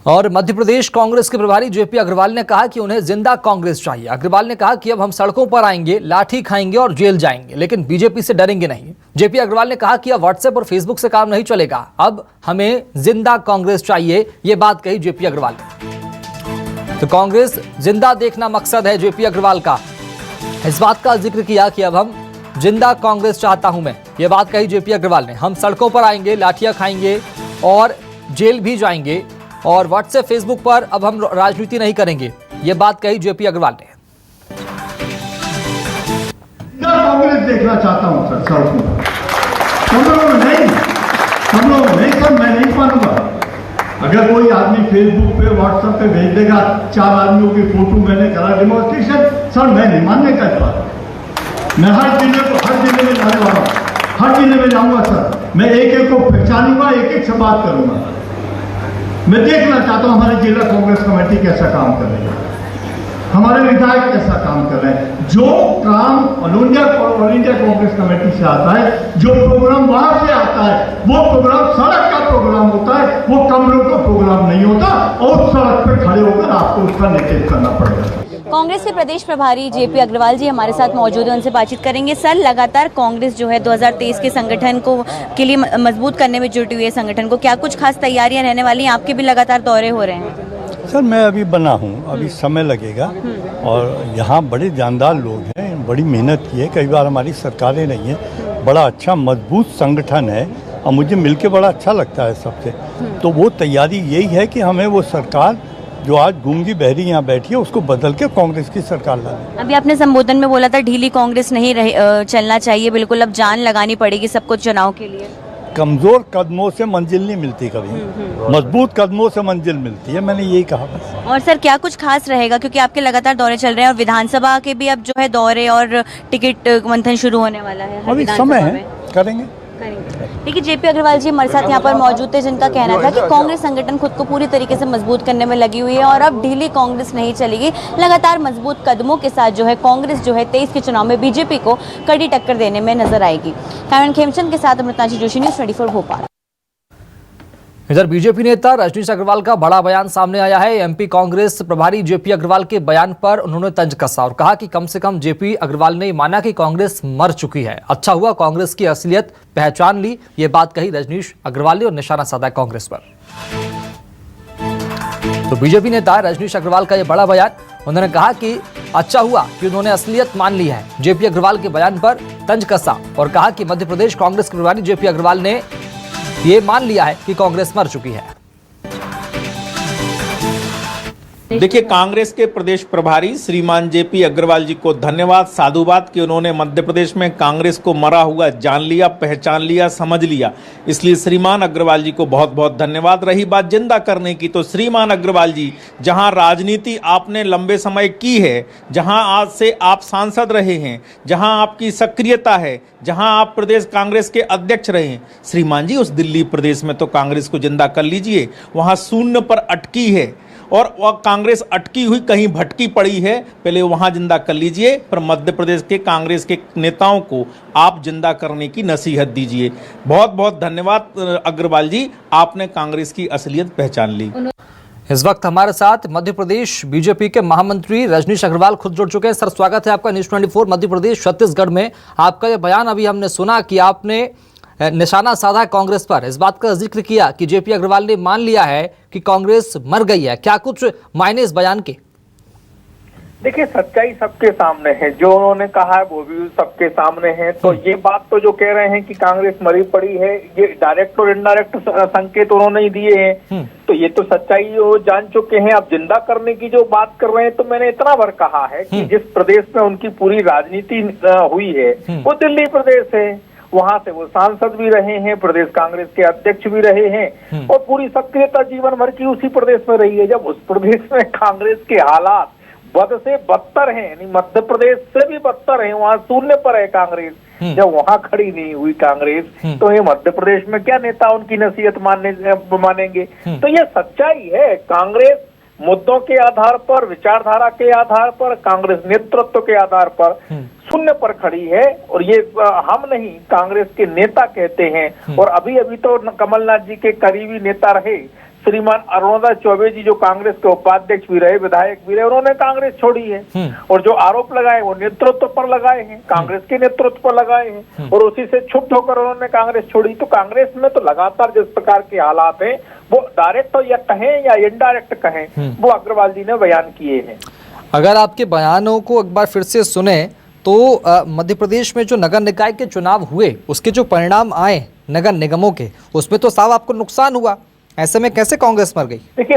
और मध्य प्रदेश कांग्रेस के प्रभारी जेपी अग्रवाल ने कहा कि उन्हें जिंदा कांग्रेस चाहिए। अग्रवाल ने कहा कि अब हम सड़कों पर आएंगे, लाठी खाएंगे और जेल जाएंगे, लेकिन बीजेपी से डरेंगे नहीं। जेपी अग्रवाल ने कहा कि अब व्हाट्सएप और फेसबुक से काम नहीं चलेगा, अब हमें जिंदा कांग्रेस चाहिए। ये बात कही जेपी अग्रवाल ने। तो कांग्रेस जिंदा देखना मकसद है जेपी अग्रवाल का। इस बात का जिक्र किया कि अब हम जिंदा कांग्रेस चाहता हूं मैं, ये बात कही जेपी अग्रवाल ने। हम सड़कों पर आएंगे, लाठियां खाएंगे और जेल भी जाएंगे, और व्हाट्सएप फेसबुक पर अब हम राजनीति नहीं करेंगे, ये बात कही जेपी अग्रवाल ने। कांग्रेस देखना चाहता हूं सर सड़कों पर। हम लोग नहीं सर, मैं नहीं मानूंगा। अगर कोई आदमी फेसबुक पे व्हाट्सएप पे भेज देगा 4 आदमियों की फोटो, मैंने करा डेमोन्स्ट्रेशन, सर मैं नहीं मानने का बात। मैं हर जिले में जाने वाला हूं, हर जिले में जाऊंगा सर। मैं एक एक को पहचानूंगा, एक एक से बात करूंगा। मैं देखना चाहता हूं हमारी जिला कांग्रेस कमेटी कैसा काम कर रही है, हमारे विधायक कैसा काम कर रहे हैं। जो काम ऑल इंडिया कांग्रेस कमेटी से आता है, जो प्रोग्राम वहां से आता है, वो प्रोग्राम सड़क का प्रोग्राम होता है, वो कमरों का प्रोग्राम नहीं होता। और सड़क पे खड़े होकर आपको उसका नेतृत्व करना पड़ेगा। कांग्रेस के प्रदेश प्रभारी जेपी अग्रवाल जी हमारे साथ मौजूद हैं, उनसे बातचीत करेंगे। सर, लगातार कांग्रेस जो है 2023 के संगठन को के लिए मजबूत करने में जुटी हुई है। संगठन को क्या कुछ खास तैयारियां रहने वाली हैं? आपके भी लगातार दौरे हो रहे हैं। सर मैं अभी बना हूँ, अभी समय लगेगा, और यहाँ बड़े जानदार लोग हैं, बड़ी मेहनत की है। कई बार हमारी सरकारें रही हैं, बड़ा अच्छा मजबूत संगठन है और मुझे मिलके बड़ा अच्छा लगता है सबसे। तो वो तैयारी यही है कि हमें वो सरकार जो आज गूंगी बहरी यहाँ बैठी है उसको बदल के कांग्रेस की सरकार लानी। अभी आपने संबोधन में बोला था ढीली कांग्रेस नहीं चलना चाहिए, बिल्कुल अब जान लगानी पड़ेगी सबको चुनाव के लिए। कमजोर कदमों से मंजिल नहीं मिलती कभी, मजबूत कदमों से मंजिल मिलती है, मैंने यही कहा बस। और सर क्या कुछ खास रहेगा, क्योंकि आपके लगातार दौरे चल रहे हैं और विधानसभा के भी अब जो है दौरे और टिकट मंथन शुरू होने वाला है। अभी समय है, करेंगे। देखिए जेपी अग्रवाल जी हमारे साथ यहाँ पर मौजूद थे, जिनका कहना था कि कांग्रेस संगठन खुद को पूरी तरीके से मजबूत करने में लगी हुई है और अब ढीली कांग्रेस नहीं चलेगी। लगातार मजबूत कदमों के साथ जो है कांग्रेस जो है 23 के चुनाव में बीजेपी को कड़ी टक्कर देने में नजर आएगी। कैमरामैन खेमचंद के साथ अमृतांशी जोशी, न्यूज़ 24 भोपाल। इधर बीजेपी नेता रजनीश अग्रवाल का बड़ा बयान सामने आया है। एमपी कांग्रेस प्रभारी जेपी अग्रवाल के बयान पर उन्होंने तंज कसा और कहा कि कम से कम जेपी अग्रवाल ने माना कि कांग्रेस मर चुकी है। अच्छा हुआ कांग्रेस की असलियत पहचान ली, ये बात कही रजनीश अग्रवाल ने और निशाना साधा कांग्रेस पर। तो बीजेपी नेता रजनीश अग्रवाल का यह बड़ा बयान, उन्होंने कहा कि अच्छा हुआ कि उन्होंने असलियत मान ली है। जेपी अग्रवाल के बयान पर तंज कसा और कहा कि मध्य प्रदेश कांग्रेस के प्रभारी जेपी अग्रवाल ने ये मान लिया है कि कांग्रेस मर चुकी है। देखिए, कांग्रेस के प्रदेश प्रभारी श्रीमान जेपी अग्रवाल जी को धन्यवाद, साधुवाद कि उन्होंने मध्य प्रदेश में कांग्रेस को मरा हुआ जान लिया, पहचान लिया, समझ लिया। इसलिए श्रीमान अग्रवाल जी को बहुत बहुत धन्यवाद। रही बात जिंदा करने की, तो श्रीमान अग्रवाल जी, जहां राजनीति आपने लंबे समय की है, जहां आज से आप सांसद रहे हैं, जहां आपकी सक्रियता है, जहां आप प्रदेश कांग्रेस के अध्यक्ष रहे हैं, श्रीमान जी उस दिल्ली प्रदेश में तो कांग्रेस को जिंदा कर लीजिए। वहां शून्य पर अटकी है और वह कांग्रेस अटकी हुई कहीं भटकी पड़ी है, पहले वहां जिंदा कर लीजिए। पर मध्य प्रदेश के कांग्रेस के नेताओं को आप जिंदा करने की नसीहत दीजिए। बहुत बहुत धन्यवाद अग्रवाल जी, आपने कांग्रेस की असलियत पहचान ली। इस वक्त हमारे साथ मध्य प्रदेश बीजेपी के महामंत्री रजनीश अग्रवाल खुद जुड़ चुके हैं। सर स्वागत है आपका न्यूज़ 24 मध्य प्रदेश छत्तीसगढ़ में। आपका यह बयान अभी हमने सुना कि आपने निशाना साधा कांग्रेस पर, इस बात का जिक्र किया कि जेपी अग्रवाल ने मान लिया है कि कांग्रेस मर गई है। क्या कुछ मायने इस बयान के? देखिए, सच्चाई सबके सामने है, जो उन्होंने कहा है वो भी सबके सामने है। तो ये बात तो जो कह रहे हैं कि कांग्रेस मरी पड़ी है, ये डायरेक्ट और इनडायरेक्ट संकेत उन्होंने ही दिए हैं। तो ये तो सच्चाई वो जान चुके हैं। अब जिंदा करने की जो बात कर रहे हैं, तो मैंने इतना बार कहा है कि जिस प्रदेश में उनकी पूरी राजनीति हुई है वो दिल्ली प्रदेश है। वहां से वो सांसद भी रहे हैं, प्रदेश कांग्रेस के अध्यक्ष भी रहे हैं और पूरी सक्रियता जीवन भर की उसी प्रदेश में रही है। जब उस प्रदेश में कांग्रेस के हालात बद से बदतर हैं, यानी मध्य प्रदेश से भी बदतर है, वहां शून्य पर है कांग्रेस, जब वहां खड़ी नहीं हुई कांग्रेस, तो ये मध्य प्रदेश में क्या नेता उनकी नसीहत मानेंगे? तो ये सच्चाई है। कांग्रेस मुद्दों के आधार पर, विचारधारा के आधार पर, कांग्रेस नेतृत्व के आधार पर शून्य पर खड़ी है। और ये हम नहीं, कांग्रेस के नेता कहते हैं। और अभी अभी तो कमलनाथ जी के करीबी नेता रहे श्रीमान अरुणोदय चौबे जी जो कांग्रेस के उपाध्यक्ष भी रहे, विधायक भी रहे, उन्होंने कांग्रेस छोड़ी है और जो आरोप लगाए वो नेतृत्व पर लगाए हैं, कांग्रेस के नेतृत्व पर लगाए हैं और उसी से क्षुब्ध होकर उन्होंने कांग्रेस छोड़ी। तो कांग्रेस में तो लगातार जिस प्रकार के हालात हैं वो डायरेक्ट या कहें या इनडायरेक्ट कहें वो अग्रवाल जी ने बयान किए हैं। अगर आपके बयानों को एक बार फिर से सुने तो मध्य प्रदेश में जो नगर निकाय के चुनाव हुए उसके जो परिणाम आए नगर निगमों के, उसमें तो साफ आपको नुकसान हुआ। ऐसे में कैसे कांग्रेस मर गई? देखिए,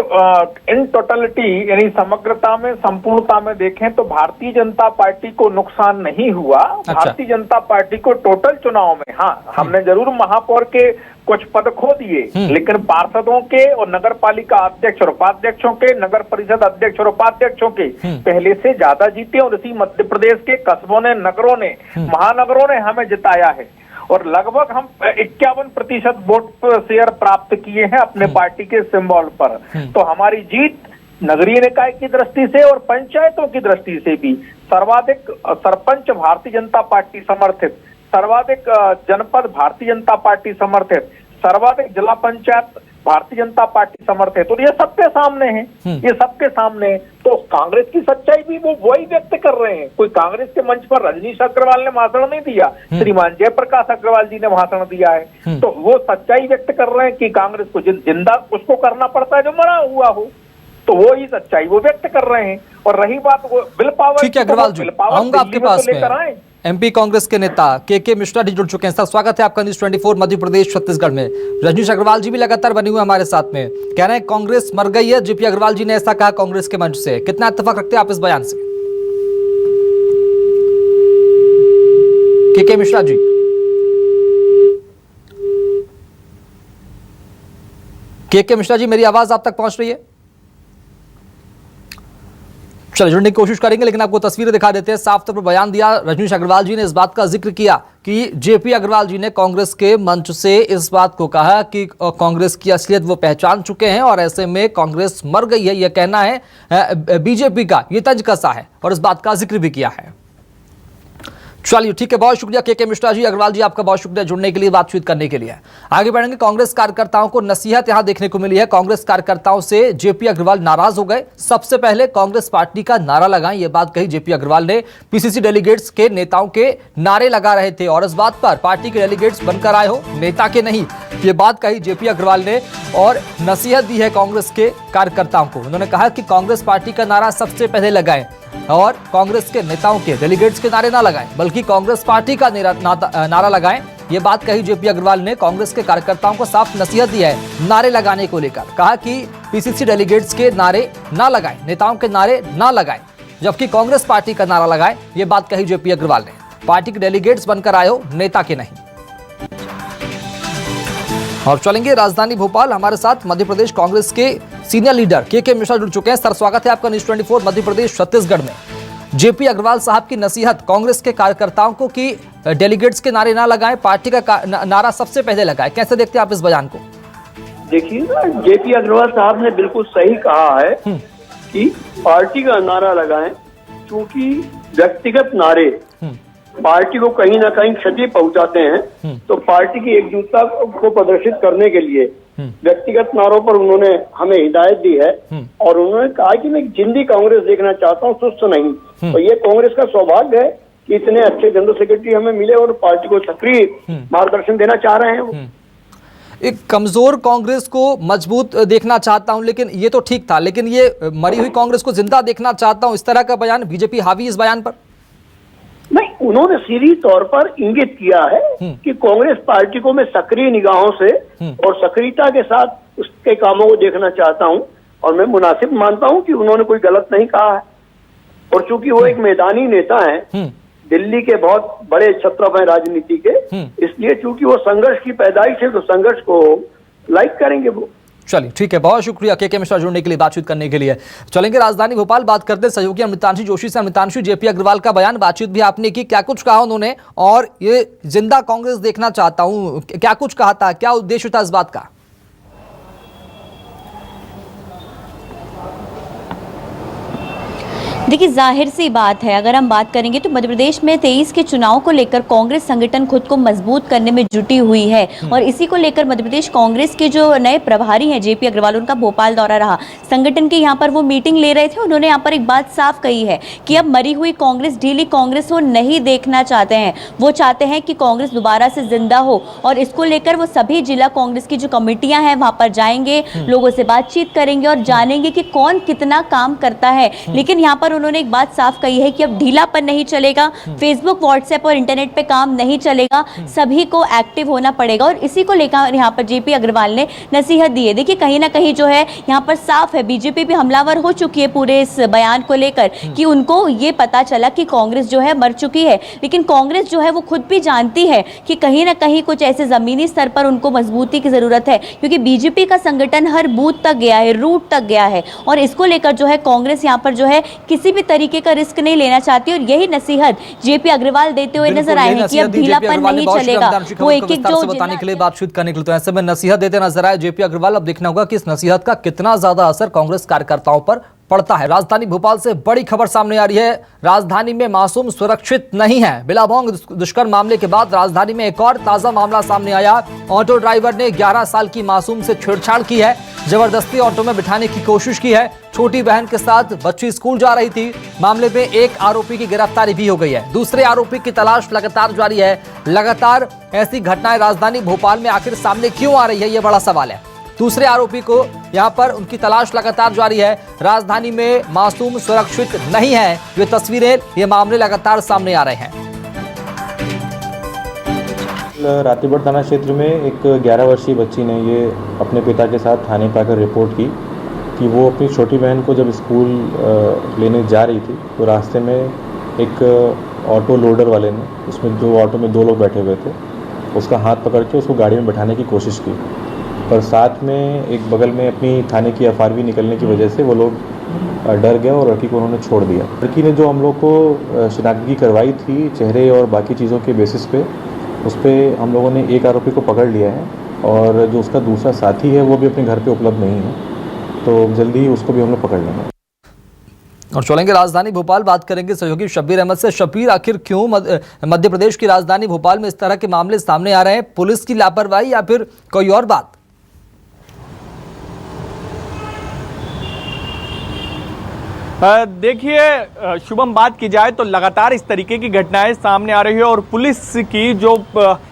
इन टोटलिटी यानी समग्रता में, संपूर्णता में देखें तो भारतीय जनता पार्टी को नुकसान नहीं हुआ। भारतीय जनता पार्टी को टोटल चुनाव में, हाँ, हमने जरूर महापौर के कुछ पद खो दिए, लेकिन पार्षदों के और नगर पालिका अध्यक्ष और उपाध्यक्षों के, नगर परिषद अध्यक्ष और उपाध्यक्षों के पहले से ज्यादा जीते और इसी मध्य प्रदेश के कस्बों ने, नगरों ने, महानगरों ने हमें जिताया है और लगभग हम 51% वोट शेयर प्राप्त किए हैं अपने पार्टी के सिंबल पर। तो हमारी जीत नगरीय निकाय की दृष्टि से और पंचायतों की दृष्टि से भी सर्वाधिक सरपंच भारतीय जनता पार्टी समर्थित, सर्वाधिक जनपद भारतीय जनता पार्टी समर्थित, सर्वाधिक जिला पंचायत भारतीय जनता पार्टी समर्थित, और ये सबके सामने है, ये सबके सामने। तो कांग्रेस की सच्चाई भी वो वही व्यक्त कर रहे हैं। कोई कांग्रेस के मंच पर रजनीश अग्रवाल ने भाषण नहीं दिया, श्रीमान जयप्रकाश अग्रवाल जी ने भाषण दिया है। तो वो सच्चाई व्यक्त कर रहे हैं कि कांग्रेस को जिंदा उसको करना पड़ता है जो मरा हुआ हो, तो वो ही सच्चाई वो व्यक्त कर रहे हैं। और रही बात वो विल पावर, ठीक है अग्रवाल जी, आऊंगा आपके पास में। एमपी कांग्रेस के नेता के मिश्रा जी जुड़ चुके हैं। सर स्वागत है आपका न्यूज़ 24 मध्य प्रदेश छत्तीसगढ़ में। रजनीश अग्रवाल जी भी लगातार बने हुए हमारे साथ में, कह रहे हैं कांग्रेस मर गई है। जेपी अग्रवाल जी ने ऐसा कहा कांग्रेस के मंच से, कितना इत्तेफाक रखते हैं आप इस बयान से? के मिश्रा जी, के मिश्रा जी, मेरी आवाज आप तक पहुंच रही है? चलिए जुड़ने की कोशिश करेंगे, लेकिन आपको तस्वीरें दिखा देते हैं। साफ तौर पर बयान दिया रजनीश अग्रवाल जी ने, इस बात का जिक्र किया कि जेपी अग्रवाल जी ने कांग्रेस के मंच से इस बात को कहा कि कांग्रेस की असलियत वो पहचान चुके हैं और ऐसे में कांग्रेस मर गई है, यह कहना है बीजेपी का, ये तंज कसा है और इस बात का जिक्र भी किया है। चलिए ठीक है, बहुत शुक्रिया के मिश्रा जी। अग्रवाल जी आपका बहुत शुक्रिया जुड़ने के लिए, बातचीत करने के लिए। आगे बढ़ेंगे। कांग्रेस कार्यकर्ताओं को नसीहत यहां देखने को मिली है। कांग्रेस कार्यकर्ताओं से जेपी अग्रवाल नाराज हो गए। सबसे पहले कांग्रेस पार्टी का नारा लगाएं, यह बात कही जेपी अग्रवाल ने। पीसीसी डेलीगेट्स के नेताओं के नारे लगा रहे थे और इस बात पर पार्टी के डेलीगेट्स बनकर आए हो, नेता के नहीं, ये बात कही जेपी अग्रवाल ने और नसीहत दी है कांग्रेस के कार्यकर्ताओं को। उन्होंने कहा कि कांग्रेस पार्टी का नारा सबसे पहले लगाएं और कांग्रेस के नेताओं के, डेलीगेट्स के नारे ना लगाएं, बल्कि कांग्रेस पार्टी का नारा लगाएं। ये बात कही जेपी अग्रवाल ने। कांग्रेस के कार्यकर्ताओं को साफ नसीहत दी है नारे लगाने को लेकर। कहा कि पीसीसी डेलीगेट्स के नारे ना लगाएं, नेताओं के नारे ना लगाएं, जबकि कांग्रेस पार्टी का नारा लगाएं। ये बात कही जेपी अग्रवाल ने। पार्टी के डेलीगेट्स बनकर आए हो, नेता के नहीं। और चलेंगे राजधानी भोपाल। हमारे साथ मध्य प्रदेश कांग्रेस के सीनियर लीडर के मिश्रा जुड़ चुके हैं। सर स्वागत है आपका न्यूज़ 24 मध्य प्रदेश छत्तीसगढ़ में। जेपी अग्रवाल साहब की नसीहत कांग्रेस के कार्यकर्ताओं को कि डेलीगेट्स के नारे ना लगाएं, पार्टी का नारा सबसे पहले लगाएं, कैसे देखते हैं आप इस बयान को? देखिए ना, जेपी अग्रवाल साहब ने बिल्कुल सही कहा है कि पार्टी का नारा लगाएं, क्योंकि व्यक्तिगत नारे पार्टी को कहीं ना कहीं क्षति पहुंचाते हैं। तो पार्टी की एकजुटता को प्रदर्शित करने के लिए व्यक्तिगत नारों पर उन्होंने हमें हिदायत दी है और उन्होंने कहा कि मैं जिंदी कांग्रेस देखना चाहता हूं, सुस्त नहीं। तो ये कांग्रेस का सौभाग्य है कि इतने अच्छे जनरल सेक्रेटरी हमें मिले और पार्टी को सक्रिय मार्गदर्शन देना चाह रहे हैं वो। एक कमजोर कांग्रेस को मजबूत देखना चाहता हूं, लेकिन ये तो ठीक था, लेकिन ये मरी हुई कांग्रेस को जिंदा देखना चाहता हूं, इस तरह का बयान, बीजेपी हावी इस बयान पर? नहीं, उन्होंने सीधी तौर पर इंगित किया है कि कांग्रेस पार्टी को मैं सक्रिय निगाहों से और सक्रियता के साथ उसके कामों को देखना चाहता हूं और मैं मुनासिब मानता हूं कि उन्होंने कोई गलत नहीं कहा है। और चूंकि वो एक मैदानी नेता हैं, दिल्ली के बहुत बड़े छत्रप हैं राजनीति के, इसलिए चूंकि वो संघर्ष की पैदाइश है तो संघर्ष को लाइक करेंगे वो। चलिए ठीक है, बहुत शुक्रिया के मिश्रा जुड़ने के लिए, बातचीत करने के लिए। चलेंगे राजधानी भोपाल, बात करते हैं सहयोगी अमृतांशु जोशी से। अमृतांशु, जेपी अग्रवाल का बयान, बातचीत भी आपने की, क्या कुछ कहा उन्होंने और ये जिंदा कांग्रेस देखना चाहता हूं, क्या कुछ कहा था, क्या उद्देश्य था इस बात का? देखिए जाहिर सी बात है, अगर हम बात करेंगे तो मध्य प्रदेश में 23 के चुनाव को लेकर कांग्रेस संगठन खुद को मजबूत करने में जुटी हुई है और इसी को लेकर मध्य प्रदेश कांग्रेस के जो नए प्रभारी हैं जेपी अग्रवाल, उनका भोपाल दौरा रहा। संगठन के यहाँ पर वो मीटिंग ले रहे थे। उन्होंने यहाँ पर एक बात साफ कही है कि अब मरी हुई कांग्रेस, ढीली कांग्रेस वो नहीं देखना चाहते हैं। वो चाहते हैं कि कांग्रेस दोबारा से जिंदा हो और इसको लेकर वो सभी जिला कांग्रेस की जो कमेटियां हैं वहां पर जाएंगे, लोगों से बातचीत करेंगे और जानेंगे कि कौन कितना काम करता है। लेकिन यहाँ पर उन्होंने एक बात साफ कही है कि अब ढीलापन नहीं चलेगा, फेसबुक, व्हाट्सएप और इंटरनेट पे काम नहीं चलेगा, सभी को एक्टिव होना पड़ेगा और इसी को लेकर यहाँ पर जेपी अग्रवाल ने नसीहत दी है। देखिए कहीं ना कहीं जो है यहाँ पर साफ है, बीजेपी भी हमलावर हो चुकी है पूरे इस बयान को लेकर कि उनको ये पता चला कि कांग्रेस जो है मर चुकी है। लेकिन कांग्रेस जो है वो खुद भी जानती है कि कहीं ना कहीं कुछ ऐसे जमीनी स्तर पर उनको मजबूती की जरूरत है, क्योंकि बीजेपी का संगठन हर बूथ तक गया है, रूट तक गया है और इसको लेकर जो है कांग्रेस यहाँ पर जो है किसी भी तरीके का रिस्क नहीं लेना चाहती और यही नसीहत जेपी अग्रवाल देते हुए नजर आए हैं कि अब ढीलापन नहीं चलेगा। वो एक जो बताने के लिए, बातचीत करने के लिए, तो ऐसे में नसीहत देते नजर आए जेपी अग्रवाल। अब देखना होगा कि इस नसीहत का कितना ज्यादा असर कांग्रेस कार्यकर्ताओं पर पड़ता है। राजधानी भोपाल से बड़ी खबर सामने आ रही है। राजधानी में मासूम सुरक्षित नहीं है। बिलाबोंग दुष्कर्म मामले के बाद राजधानी में एक और ताजा मामला सामने आया। ऑटो ड्राइवर ने 11 साल की मासूम से छेड़छाड़ की है, जबरदस्ती ऑटो में बिठाने की कोशिश की है। छोटी बहन के साथ बच्ची स्कूल जा रही थी। मामले में एक आरोपी की गिरफ्तारी भी हो गई है। दूसरे आरोपी की तलाश लगातार जारी है। लगातार ऐसी घटनाएं राजधानी भोपाल में आखिर सामने क्यों आ रही है, यह बड़ा सवाल है। दूसरे आरोपी को यहां पर उनकी तलाश लगातार जारी है। राजधानी में मासूम सुरक्षित नहीं है। ये तस्वीरें, ये मामले लगातार सामने आ रहे हैं। रातीबड़ थाना क्षेत्र में एक 11 वर्षीय बच्ची ने ये अपने पिता के साथ थाने पर आकर रिपोर्ट की कि वो अपनी छोटी बहन को जब स्कूल लेने जा रही थी तो रास्ते में एक ऑटो लोडर वाले ने, उसमें जो ऑटो में 2 लोग बैठे हुए थे, उसका हाथ पकड़ के उसको गाड़ी में बैठाने की कोशिश की, पर साथ में एक बगल में अपनी थाने की FRV निकलने की वजह से वो लोग डर गए और लड़की को उन्होंने छोड़ दिया। लड़की ने जो हम लोग को शिनाख्ती करवाई थी चेहरे और बाकी चीज़ों के बेसिस पे, उस पर हम लोगों ने एक आरोपी को पकड़ लिया है और जो उसका दूसरा साथी है वो भी अपने घर पे उपलब्ध नहीं है, तो जल्दी ही उसको भी हम लोग पकड़ लेंगे। और चलेंगे राजधानी भोपाल, बात करेंगे सहयोगी शब्बीर अहमद से। शब्बीर, आखिर क्यों मध्य प्रदेश की राजधानी भोपाल में इस तरह के मामले सामने आ रहे हैं? पुलिस की लापरवाही या फिर कोई और बात? देखिए शुभम, बात की जाए तो लगातार इस तरीके की घटनाएं सामने आ रही है और पुलिस की जो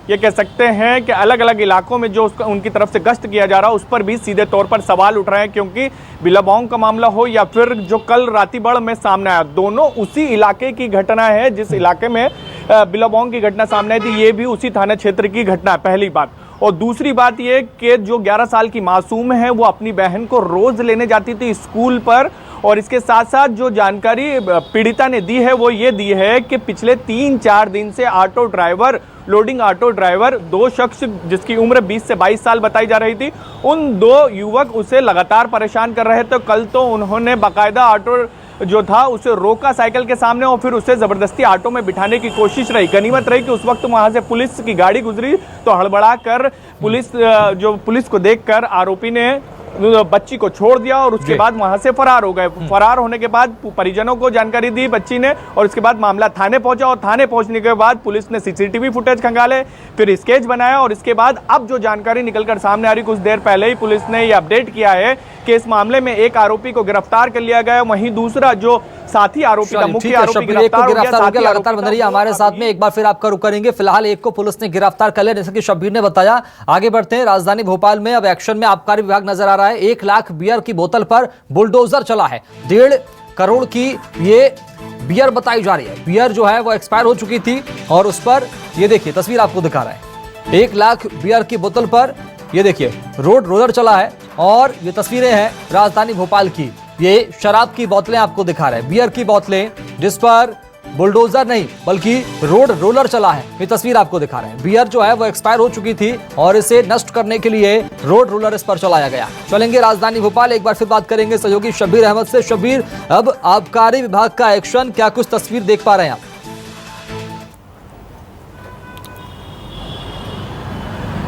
ये कह सकते हैं कि अलग अलग इलाकों में जो उनकी तरफ से गश्त किया जा रहा है उस पर भी सीधे तौर पर सवाल उठ रहे हैं, क्योंकि बिलाबोंग का मामला हो या फिर जो कल रातीबड़ में सामने आया, दोनों उसी इलाके की घटना है। जिस इलाके में बिलाबोंग की घटना सामने आई थी ये भी उसी थाना क्षेत्र की घटना है, पहली बात। और दूसरी बात ये कि जो 11 साल की मासूम है वो अपनी बहन को रोज लेने जाती थी स्कूल पर, और इसके साथ साथ जो जानकारी पीड़िता ने दी है वो ये दी है कि पिछले 3-4 दिन से auto driver, loading auto driver, 2 शख्स जिसकी उम्र 20 से 22 साल बताई जा रही थी, उन 2 युवक उसे लगातार परेशान कर रहे थे। कल तो उन्होंने बाकायदा ऑटो जो था उसे रोका साइकिल के सामने और फिर उसे जबरदस्ती ऑटो में बिठाने की कोशिश रही। गनीमत रही कि उस वक्त वहां से पुलिस की गाड़ी गुजरी तो हड़बड़ा कर पुलिस को देखकर आरोपी ने बच्ची को छोड़ दिया और उसके बाद वहां से फरार हो गए। फरार होने के बाद परिजनों को जानकारी दी बच्ची ने और उसके बाद मामला थाने पहुंचा और थाने पहुंचने के बाद पुलिस ने CCTV फुटेज खंगाले, फिर स्केच बनाया और इसके बाद अब जो जानकारी निकलकर सामने आ रही, कुछ देर पहले ही पुलिस ने ये अपडेट किया है कि इस मामले में एक आरोपी को गिरफ्तार कर लिया गया, वहीं दूसरा जो साथी आरोपी था, मुख्य आरोपी गिरफ्तार हो गया। लगातार बन रही है हमारे साथ में, एक बार फिर आपका रुख करेंगे। फिलहाल एक को पुलिस ने गिरफ्तार कर लिया, जैसे कि शब्बीर ने बताया। आगे बढ़ते हैं। राजधानी भोपाल में अब एक्शन में आबकारी विभाग नजर आ रहा है। 1 लाख बियर की बोतल पर बुलडोजर चला है। 1.5 करोड़ की ये बियर बताई जा रही है। बियर जो है वो एक्सपायर हो चुकी थी और उस पर ये देखिए तस्वीर आपको दिखा रहा है। 1 लाख बियर की बोतल पर ये देखिए रोड रोलर चला है और ये तस्वीरें हैं राजधानी भोपाल की। ये शराब की बोतलें आपको दिखा रहे हैं, बियर की बोतलें जिस पर बुलडोजर नहीं बल्कि रोड रोलर चला है। ये तस्वीर आपको दिखा रहे हैं। बियर जो है वो एक्सपायर हो चुकी थी और इसे नष्ट करने के लिए रोड रोलर इस पर चलाया गया। चलेंगे राजधानी भोपाल, एक बार फिर बात करेंगे सहयोगी शब्बीर अहमद से। शब्बीर, अब आबकारी विभाग का एक्शन, क्या कुछ तस्वीर देख पा रहे हैं आप?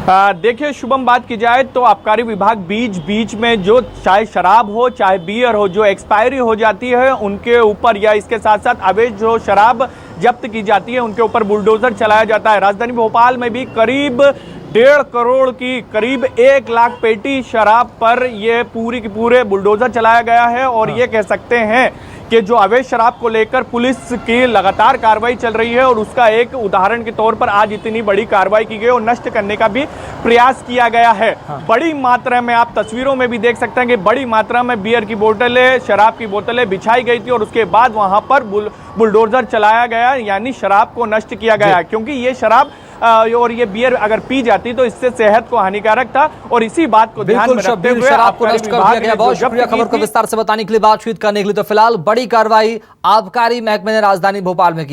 देखिए शुभम, बात की जाए तो आबकारी विभाग बीच बीच में जो चाहे शराब हो चाहे बियर हो जो एक्सपायरी हो जाती है उनके ऊपर या इसके साथ साथ अवैध जो शराब जब्त की जाती है उनके ऊपर बुलडोजर चलाया जाता है। राजधानी भोपाल में भी करीब 1.5 करोड़ की करीब 1 लाख पेटी शराब पर ये पूरी की पूरे बुलडोजर चलाया गया है और ये कह सकते हैं कि जो अवैध शराब को लेकर पुलिस की लगातार कार्रवाई चल रही है और उसका एक उदाहरण के तौर पर आज इतनी बड़ी कार्रवाई की गई और नष्ट करने का भी प्रयास किया गया है। बड़ी मात्रा में आप तस्वीरों में भी देख सकते हैं कि बड़ी मात्रा में बियर की बोतलें, शराब की बोतलें बिछाई गई थी और उसके बाद वहां पर बुलडोजर चलाया गया, यानी शराब को नष्ट किया गया, क्योंकि ये शराब और ये बियर अगर पी जाती तो इससे सेहत को हानिकारक था और इसी बात को ध्यान में रखते हुए शराब को नष्ट कर दिया गया। बहुत शुक्रिया खबर को विस्तार से बताने के लिए, बातचीत करने के लिए। तो फिलहाल बड़ी कार्रवाई आबकारी महकमे ने राजधानी भोपाल में की।